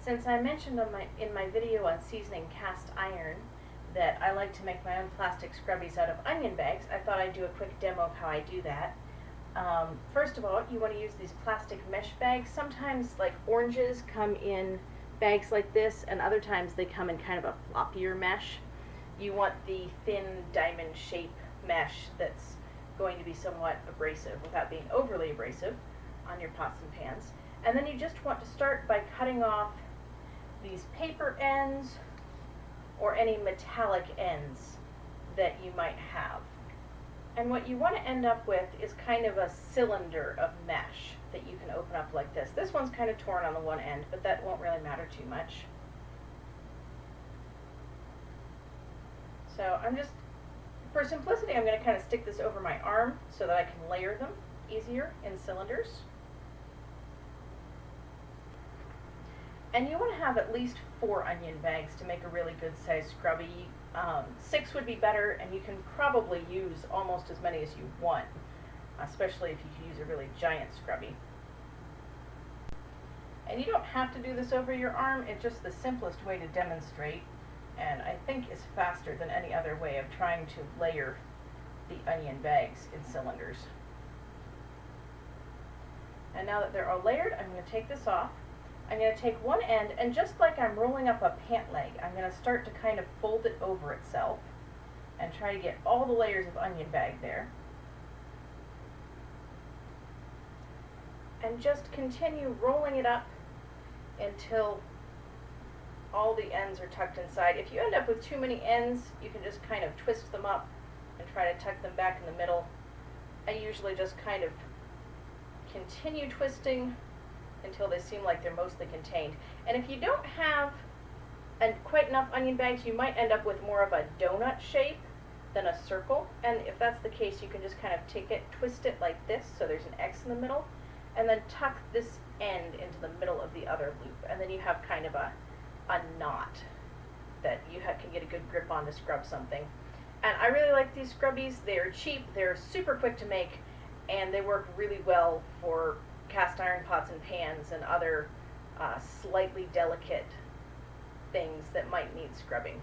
Since I mentioned in my video on seasoning cast iron that I like to make my own plastic scrubbies out of onion bags, I thought I'd do a quick demo of how I do that. First of all, you want to use these plastic mesh bags. Sometimes, like, oranges come in bags like this, and other times they come in kind of a floppier mesh. You want the thin diamond shape mesh that's going to be somewhat abrasive without being overly abrasive on your pots and pans. And then you just want to start by cutting off these paper ends or any metallic ends that you might have. And what you want to end up with is kind of a cylinder of mesh that you can open up like this. This one's kind of torn on the one end, but that won't really matter too much. So I'm just, for simplicity, I'm going to kind of stick this over my arm so that I can layer them easier in cylinders. And you want to have at least 4 onion bags to make a really good sized scrubby. 6 would be better, and you can probably use almost as many as you want, especially if you use a really giant scrubby. And you don't have to do this over your arm, it's just the simplest way to demonstrate, and I think is faster than any other way of trying to layer the onion bags in cylinders. And now that they're all layered, I'm going to take this off. I'm going to take one end, and just like I'm rolling up a pant leg, I'm going to start to kind of fold it over itself and try to get all the layers of onion bag there. And just continue rolling it up until all the ends are tucked inside. If you end up with too many ends, you can just kind of twist them up and try to tuck them back in the middle. I usually just kind of continue twisting until they seem like they're mostly contained. And if you don't have quite enough onion bags, you might end up with more of a donut shape than a circle. And if that's the case, you can just kind of take it, twist it like this, so there's an X in the middle, and then tuck this end into the middle of the other loop. And then you have kind of a knot that you can get a good grip on to scrub something. And I really like these Scrubbies. They're cheap, they're super quick to make, and they work really well for cast iron pots and pans and other slightly delicate things that might need scrubbing.